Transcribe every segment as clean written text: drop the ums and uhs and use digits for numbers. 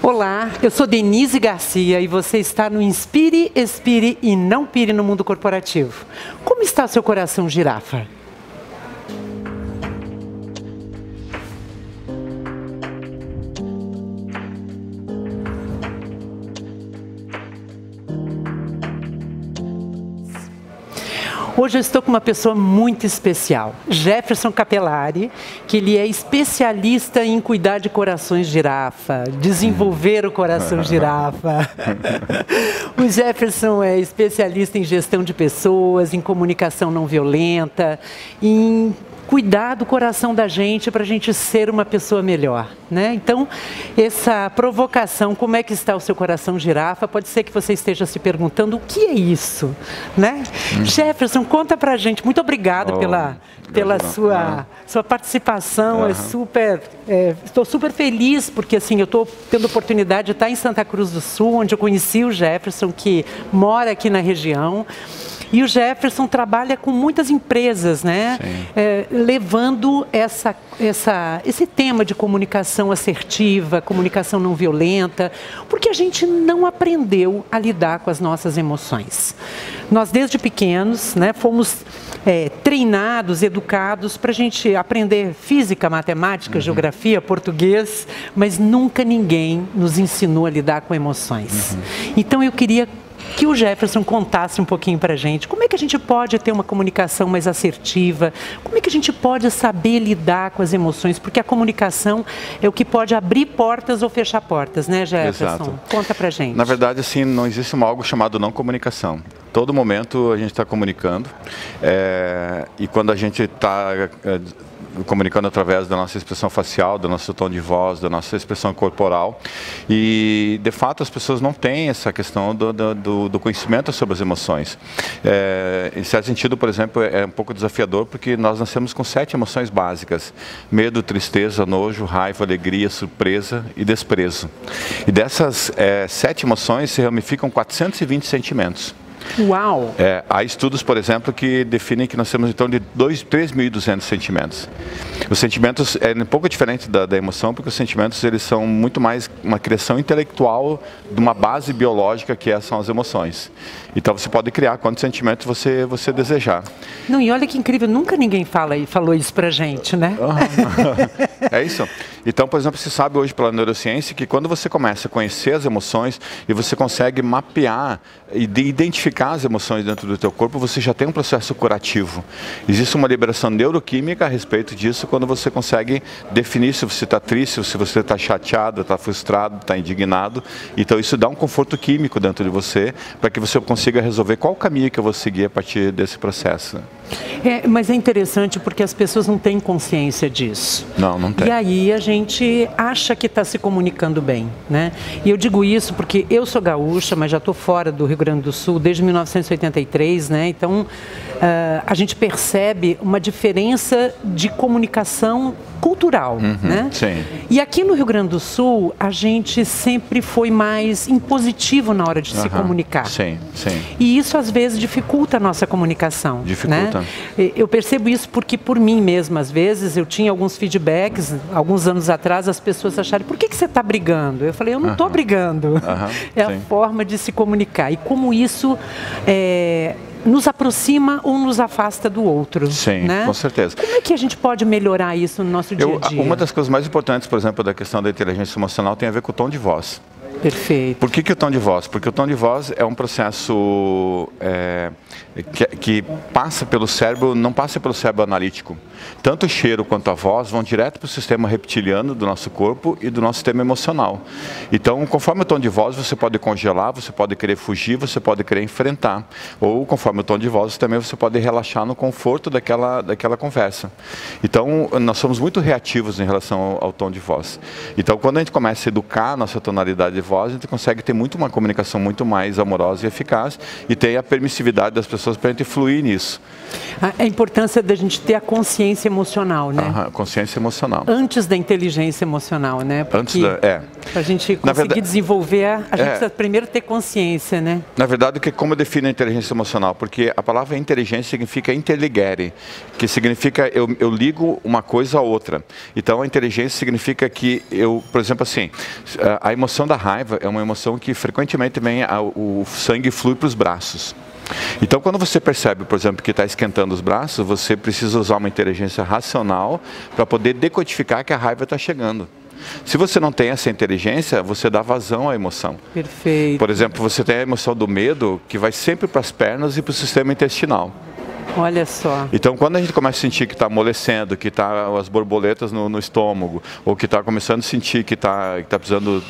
Olá, eu sou Denise Garcia e você está no Inspire, Expire e Não Pire no Mundo Corporativo. Como está o seu coração, girafa? Hoje eu estou com uma pessoa muito especial, Jefferson Capelari, que ele é especialista em cuidar de corações girafa, desenvolver o coração girafa. O Jefferson é especialista em gestão de pessoas, em comunicação não violenta, em cuidar do coração da gente para a gente ser uma pessoa melhor, né? Então, essa provocação, como é que está o seu coração girafa, pode ser que você esteja se perguntando o que é isso, né? Jefferson, conta pra gente. Muito obrigada pela sua participação. Estou super feliz porque assim, eu estou tendo a oportunidade de estar em Santa Cruz do Sul, onde eu conheci o Jefferson, que mora aqui na região. E o Jefferson trabalha com muitas empresas, né? Levando esse tema de comunicação assertiva, comunicação não violenta, porque a gente não aprendeu a lidar com as nossas emoções. Nós, desde pequenos, né, fomos treinados, educados para a gente aprender física, matemática, geografia, português, mas nunca ninguém nos ensinou a lidar com emoções. Então, eu queria que o Jefferson contasse um pouquinho para a gente como é que a gente pode ter uma comunicação mais assertiva, como é que a gente pode saber lidar com as emoções, porque a comunicação é o que pode abrir portas ou fechar portas, né, Jefferson? Exato. Conta para a gente. Na verdade, assim, não existe algo chamado não comunicação. Todo momento a gente está comunicando e quando a gente está comunicando através da nossa expressão facial, do nosso tom de voz, da nossa expressão corporal. E, de fato, as pessoas não têm essa questão do conhecimento sobre as emoções. Em certo sentido, por exemplo, é um pouco desafiador porque nós nascemos com 7 emoções básicas: medo, tristeza, nojo, raiva, alegria, surpresa e desprezo. E dessas 7 emoções se ramificam 420 sentimentos. Uau! Há estudos, por exemplo, que definem que nós temos então de 3.200 sentimentos. Os sentimentos é um pouco diferente da emoção, porque os sentimentos eles são muito mais uma criação intelectual de uma base biológica que são as emoções. Então você pode criar quantos sentimentos você desejar. Não, e olha que incrível, nunca ninguém falou isso pra gente, né? É isso. Então, por exemplo, se sabe hoje pela neurociência que quando você começa a conhecer as emoções e você consegue mapear e identificar as emoções dentro do teu corpo, você já tem um processo curativo. Existe uma liberação neuroquímica a respeito disso quando você consegue definir se você está triste, se você está chateado, está frustrado, está indignado. Então isso dá um conforto químico dentro de você para que você consiga resolver qual o caminho que eu vou seguir a partir desse processo. Mas é interessante porque as pessoas não têm consciência disso. Não tem. E aí a gente acha que está se comunicando bem, né? E eu digo isso porque eu sou gaúcha, mas já estou fora do Rio Grande do Sul desde 1983, né? Então a gente percebe uma diferença de comunicação cultural, né? Sim. E aqui no Rio Grande do Sul a gente sempre foi mais impositivo na hora de se comunicar. Sim. E isso às vezes dificulta a nossa comunicação. Dificulta. Né? Eu percebo isso porque por mim mesma, às vezes, eu tinha alguns feedbacks, alguns anos atrás, as pessoas acharam, por que você está brigando? Eu falei, eu não estou brigando. É a forma de se comunicar. E como isso nos aproxima ou nos afasta do outro. Sim, né? Com certeza. Como é que a gente pode melhorar isso no nosso dia a dia? Uma das coisas mais importantes, por exemplo, da questão da inteligência emocional tem a ver com o tom de voz. Perfeito. Por que o tom de voz? Porque o tom de voz é um processo que passa pelo cérebro, não passa pelo cérebro analítico. Tanto o cheiro quanto a voz vão direto para o sistema reptiliano do nosso corpo e do nosso sistema emocional. Então, conforme o tom de voz, você pode congelar, você pode querer fugir, você pode querer enfrentar. Ou, conforme o tom de voz, também você pode relaxar no conforto daquela conversa. Então, nós somos muito reativos em relação ao tom de voz. Então, quando a gente começa a educar a nossa tonalidade de voz, a gente consegue ter uma comunicação muito mais amorosa e eficaz e ter a permissividade das pessoas para a gente fluir nisso. A importância da gente ter a consciência emocional, né? Consciência emocional. Antes da inteligência emocional, né? Porque para a gente conseguir desenvolver, a gente precisa primeiro ter consciência, né? Na verdade, como eu defino a inteligência emocional? Porque a palavra inteligência significa interligere, que significa eu ligo uma coisa a outra. Então, a inteligência significa que por exemplo, assim, a emoção da raiva é uma emoção que frequentemente o sangue flui para os braços. Então, quando você percebe, por exemplo, que está esquentando os braços, você precisa usar uma inteligência racional para poder decodificar que a raiva está chegando. Se você não tem essa inteligência, você dá vazão à emoção. Perfeito. Por exemplo, você tem a emoção do medo, que vai sempre para as pernas e para o sistema intestinal. Olha só. Então, quando a gente começa a sentir que está amolecendo, que está as borboletas no estômago, ou que está começando a sentir que está precisando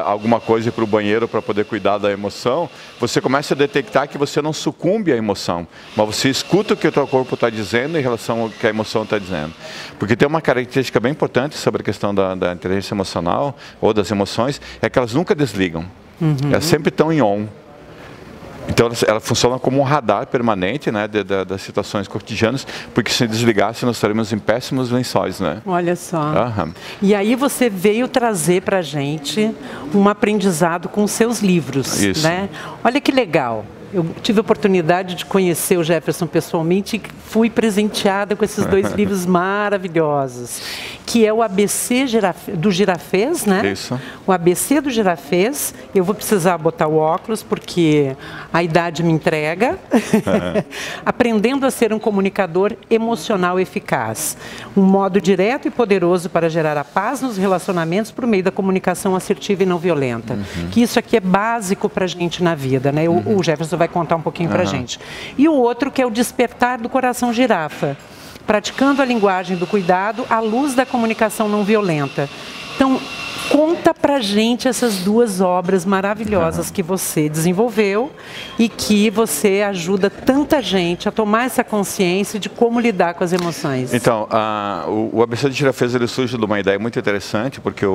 alguma coisa para o banheiro para poder cuidar da emoção, você começa a detectar que você não sucumbe à emoção, mas você escuta o que o teu corpo está dizendo em relação ao que a emoção está dizendo. Porque tem uma característica bem importante sobre a questão da inteligência emocional, ou das emoções, é que elas nunca desligam. Elas sempre estão em on. Então, ela funciona como um radar permanente, né, das situações cotidianas, porque se desligasse, nós estaríamos em péssimos lençóis, né? Olha só. E aí você veio trazer para a gente um aprendizado com os seus livros, né? Olha que legal. Eu tive a oportunidade de conhecer o Jefferson pessoalmente e fui presenteada com esses 2 livros maravilhosos, que é o ABC do Girafês, né? Isso. O ABC do Girafês. Eu vou precisar botar o óculos porque a idade me entrega. Aprendendo a ser um comunicador emocional eficaz. Um modo direto e poderoso para gerar a paz nos relacionamentos por meio da comunicação assertiva e não violenta. Que isso aqui é básico para a gente na vida, né? O Jefferson vai contar um pouquinho para a gente. E o outro que é o Despertar do Coração Girafa. Praticando a linguagem do cuidado à luz da comunicação não violenta. Então, conta pra gente essas 2 obras maravilhosas que você desenvolveu e que você ajuda tanta gente a tomar essa consciência de como lidar com as emoções. Então, o ABC de Girafês, ele surge de uma ideia muito interessante, porque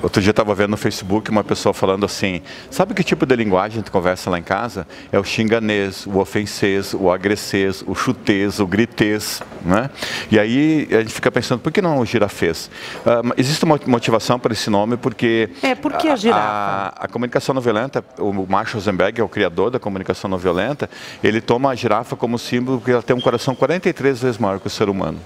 outro dia eu estava vendo no Facebook uma pessoa falando assim, sabe que tipo de linguagem a gente conversa lá em casa? É o xinganês, o ofensês, o agressês, o chutês, o gritês, né? E aí a gente fica pensando, por que não o girafês? Existe uma motivação para esse nome, porque... por que a girafa? A comunicação não violenta, o Marshall Rosenberg, é o criador da comunicação não violenta, ele toma a girafa como símbolo porque ela tem um coração 43 vezes maior que o ser humano.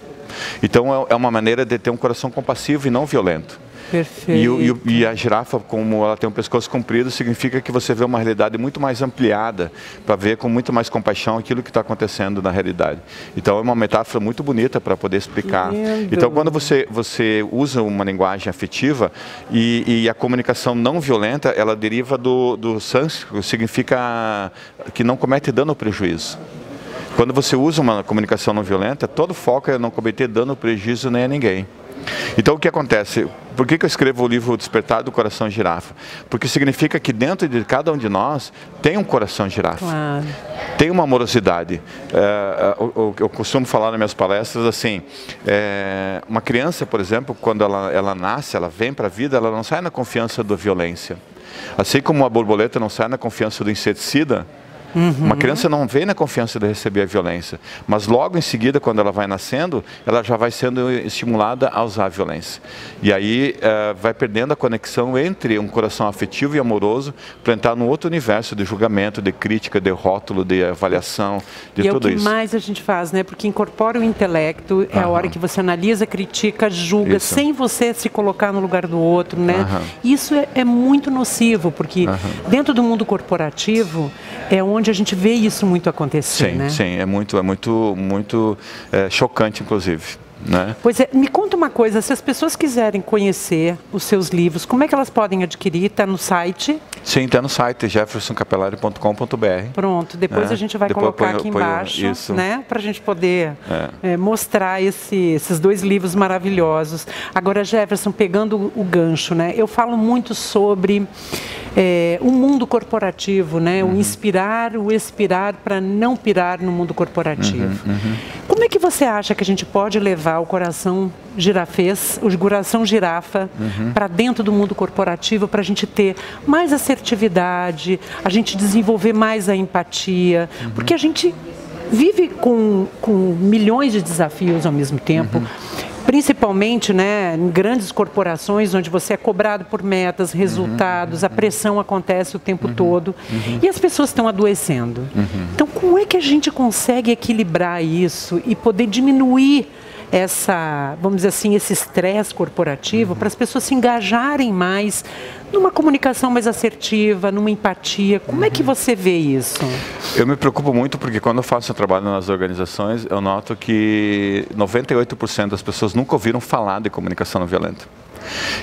Então é uma maneira de ter um coração compassivo e não violento. Perfeito. E a girafa, como ela tem um pescoço comprido, significa que você vê uma realidade muito mais ampliada, para ver com muito mais compaixão aquilo que está acontecendo na realidade. Então é uma metáfora muito bonita para poder explicar. Lindo. Então quando você usa uma linguagem afetiva e a comunicação não violenta, ela deriva do sânscrito, significa que não comete dano ou prejuízo. Quando você usa uma comunicação não violenta, todo foco é não cometer dano ou prejuízo nem a ninguém. Então o que acontece? Por que eu escrevo o livro Despertar do Coração Girafa? Porque significa que dentro de cada um de nós tem um coração girafa. Claro. Tem uma amorosidade. Eu costumo falar nas minhas palestras assim, uma criança, por exemplo, quando ela nasce, ela vem para a vida, ela não sai na confiança da violência. Assim como uma borboleta não sai na confiança do inseticida, uma criança não vem na confiança de receber a violência, mas logo em seguida, quando ela vai nascendo, ela já vai sendo estimulada a usar a violência. E aí vai perdendo a conexão entre um coração afetivo e amoroso para entrar num outro universo de julgamento, de crítica, de rótulo, de avaliação, de tudo isso. E é o que mais a gente faz, né? Porque incorpora o intelecto, é a hora que você analisa, critica, julga, sem você se colocar no lugar do outro, né? Isso é muito nocivo, porque dentro do mundo corporativo é onde a gente vê isso muito acontecer, né? Sim, é muito chocante, inclusive. Né? Pois é, me conta uma coisa, se as pessoas quiserem conhecer os seus livros, como é que elas podem adquirir? Está no site? Sim, está no site, jeffersoncapelari.com.br. Pronto, depois a gente vai colocar aqui embaixo, né? Para a gente poder mostrar esses 2 livros maravilhosos. Agora, Jefferson, pegando o gancho, né? Eu falo muito sobre o mundo corporativo, né? O inspirar, o expirar para não pirar no mundo corporativo. Como é que você acha que a gente pode levar o coração girafês, o coração girafa, para dentro do mundo corporativo, para a gente ter mais assertividade, a gente desenvolver mais a empatia, porque a gente vive com milhões de desafios ao mesmo tempo, principalmente, né, em grandes corporações onde você é cobrado por metas, resultados, a pressão acontece o tempo todo e as pessoas estão adoecendo. Então, como é que a gente consegue equilibrar isso e poder diminuir vamos dizer assim, esse estresse corporativo para as pessoas se engajarem mais numa comunicação mais assertiva, numa empatia? Como é que você vê isso? Eu me preocupo muito porque quando eu faço trabalho nas organizações, eu noto que 98% das pessoas nunca ouviram falar de comunicação não violenta.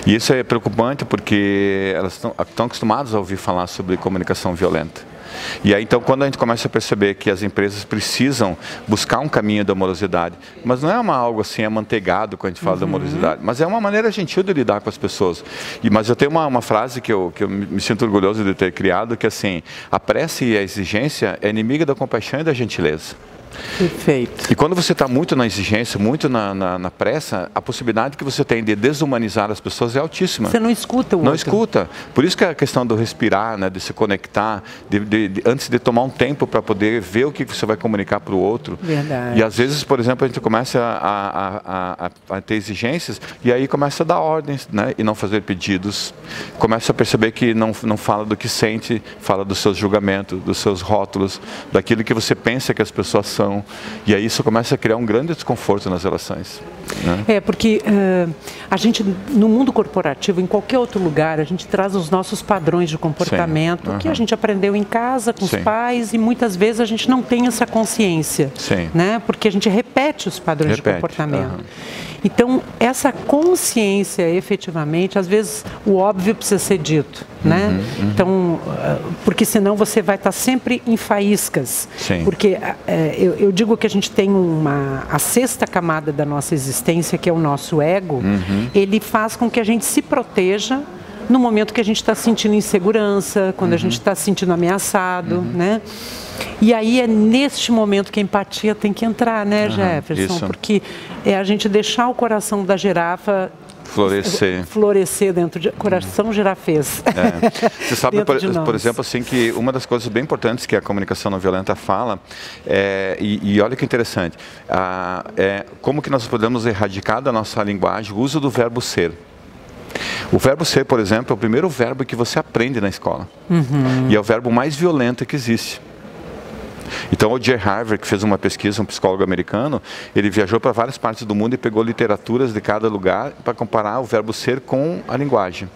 E isso é preocupante porque elas estão acostumadas a ouvir falar sobre comunicação violenta. E aí, então, quando a gente começa a perceber que as empresas precisam buscar um caminho da morosidade, mas não é algo assim amanteigado quando a gente fala da morosidade, mas é uma maneira gentil de lidar com as pessoas. Mas eu tenho uma frase que eu me sinto orgulhoso de ter criado, que é assim: a pressa e a exigência é inimiga da compaixão e da gentileza. Perfeito. E quando você está muito na exigência, muito na pressa, a possibilidade que você tem de desumanizar as pessoas é altíssima. Você não escuta o outro. Não escuta. Por isso que a questão do respirar, né, de se conectar, antes de tomar um tempo para poder ver o que você vai comunicar para o outro. Verdade. E às vezes, por exemplo, a gente começa a ter exigências e aí começa a dar ordens, né, e não fazer pedidos. Começa a perceber que não fala do que sente, fala dos seus julgamentos, dos seus rótulos, daquilo que você pensa que as pessoas são. E aí isso começa a criar um grande desconforto nas relações. Né? Porque a gente, no mundo corporativo, em qualquer outro lugar, a gente traz os nossos padrões de comportamento que a gente aprendeu em casa, com os pais, e muitas vezes a gente não tem essa consciência, né? Porque a gente repete os padrões de comportamento. Então, essa consciência, efetivamente, às vezes o óbvio precisa ser dito, né? Então, porque senão você vai estar sempre em faíscas. Porque eu digo que a gente tem a sexta camada da nossa existência, que é o nosso ego, ele faz com que a gente se proteja no momento que a gente está sentindo insegurança, quando a gente está se sentindo ameaçado, né? E aí é neste momento que a empatia tem que entrar, né, Jefferson? Isso. Porque é a gente deixar o coração da girafa florescer dentro de coração girafês. Você sabe, por exemplo, assim, que uma das coisas bem importantes que a comunicação não violenta fala, e olha que interessante, como que nós podemos erradicar da nossa linguagem o uso do verbo ser. O verbo ser, por exemplo, é o primeiro verbo que você aprende na escola. E é o verbo mais violento que existe. Então, o J. Harvey, que fez uma pesquisa, um psicólogo americano, ele viajou para várias partes do mundo e pegou literaturas de cada lugar para comparar o verbo ser com a linguagem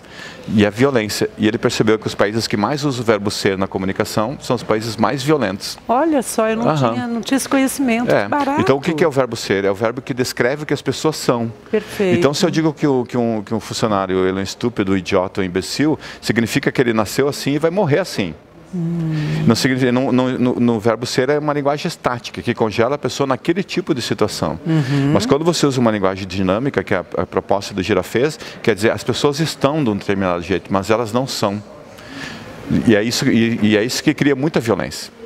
e a violência. E ele percebeu que os países que mais usam o verbo ser na comunicação são os países mais violentos. Olha só, eu não tinha esse conhecimento. Barato. Então, o que é o verbo ser? É o verbo que descreve o que as pessoas são. Perfeito. Então, se eu digo que um funcionário ele é um estúpido, idiota ou imbecil, significa que ele nasceu assim e vai morrer assim. No verbo ser é uma linguagem estática, que congela a pessoa naquele tipo de situação. Mas quando você usa uma linguagem dinâmica, que é a proposta do girafês, quer dizer, as pessoas estão de um determinado jeito, mas elas não são. E é isso que cria muita violência.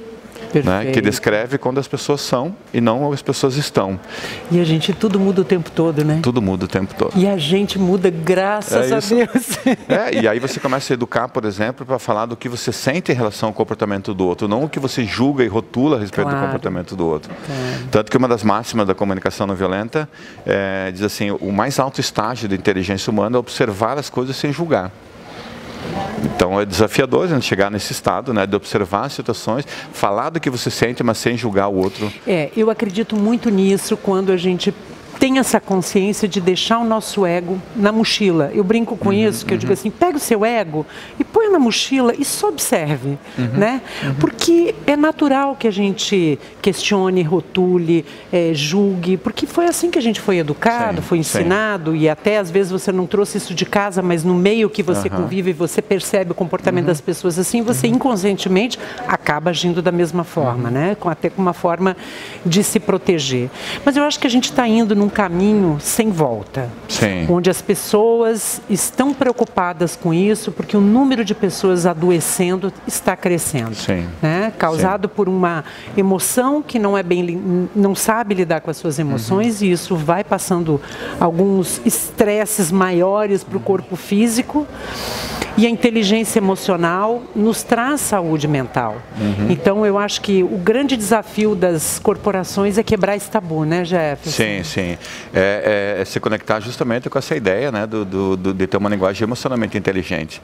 Né, que descreve quando as pessoas são e não as pessoas estão. E a gente, tudo muda o tempo todo, né? Tudo muda o tempo todo. E a gente muda, graças a Deus. E aí você começa a educar, por exemplo, para falar do que você sente em relação ao comportamento do outro, não o que você julga e rotula a respeito do comportamento do outro. Tanto que uma das máximas da comunicação não violenta diz assim: o mais alto estágio da inteligência humana é observar as coisas sem julgar. Então é desafiador a gente chegar nesse estado, né, de observar as situações, falar do que você sente, mas sem julgar o outro. Eu acredito muito nisso quando a gente tem essa consciência de deixar o nosso ego na mochila. Eu brinco com isso, que eu digo assim, pega o seu ego e põe na mochila e só observe, né? Porque é natural que a gente questione, rotule, julgue, porque foi assim que a gente foi educado, foi ensinado, e até às vezes você não trouxe isso de casa, mas no meio que você convive, você percebe o comportamento das pessoas assim, você inconscientemente acaba agindo da mesma forma, né? Até com uma forma de se proteger. Mas eu acho que a gente está indo num caminho sem volta. Sim. Onde as pessoas estão preocupadas com isso, porque o número de pessoas adoecendo está crescendo. Sim. Né? Causado por uma emoção que não sabe lidar com as suas emoções, e isso vai passando alguns estresses maiores para o corpo físico. E a inteligência emocional nos traz saúde mental. Então, eu acho que o grande desafio das corporações é quebrar esse tabu, né, Jefferson? Sim, sim. É se conectar justamente com essa ideia, né, de ter uma linguagem emocionalmente inteligente.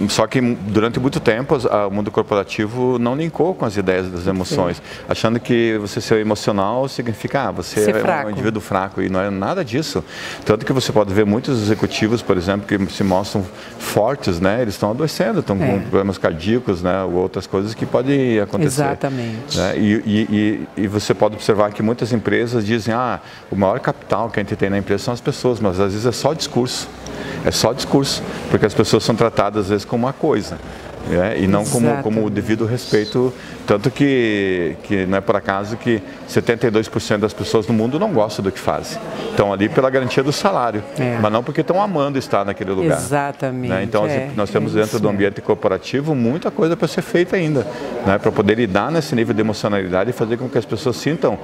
Só que, durante muito tempo, o mundo corporativo não linkou com as ideias das emoções, achando que você ser emocional significa você é um indivíduo fraco, e não é nada disso. Tanto que você pode ver muitos executivos, por exemplo, que se mostram fortes, né? Eles estão adoecendo, estão com problemas cardíacos, né? Ou outras coisas que podem acontecer. Exatamente. Né? E você pode observar que muitas empresas dizem, o maior capital que a gente tem na empresa são as pessoas, mas às vezes é só discurso. É só discurso, porque as pessoas são tratadas às vezes como uma coisa. E não como o devido respeito, tanto que não é por acaso que 72% das pessoas no mundo não gostam do que fazem. Estão ali pela garantia do salário, mas não porque estão amando estar naquele lugar. Exatamente. Né? Então, nós temos dentro do ambiente corporativo muita coisa para ser feita ainda, né? Para poder lidar nesse nível de emocionalidade e fazer com que as pessoas sintam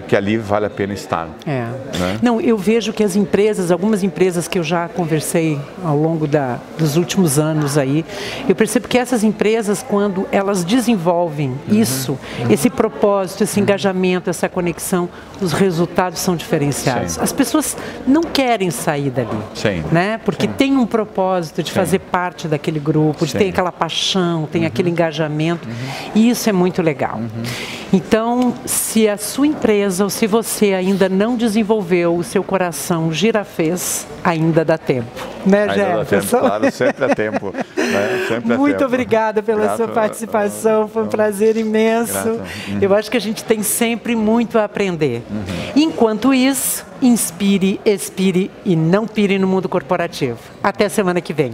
que ali vale a pena estar. Né? Não, eu vejo que as empresas, algumas empresas que eu já conversei ao longo dos últimos anos aí, eu percebo que essas empresas, quando elas desenvolvem esse propósito, esse engajamento, essa conexão, os resultados são diferenciados. As pessoas não querem sair dali, né? Porque tem um propósito de fazer parte daquele grupo, de ter aquela paixão, tem aquele engajamento, e isso é muito legal. Então, se a sua empresa ou se você ainda não desenvolveu o seu coração girafês, ainda dá tempo. Né, Jefferson? Claro, sempre há tempo. Né? Sempre Muito obrigada pela sua participação, foi um prazer imenso. Eu acho que a gente tem sempre muito a aprender. Enquanto isso, inspire, expire e não pire no mundo corporativo. Até semana que vem.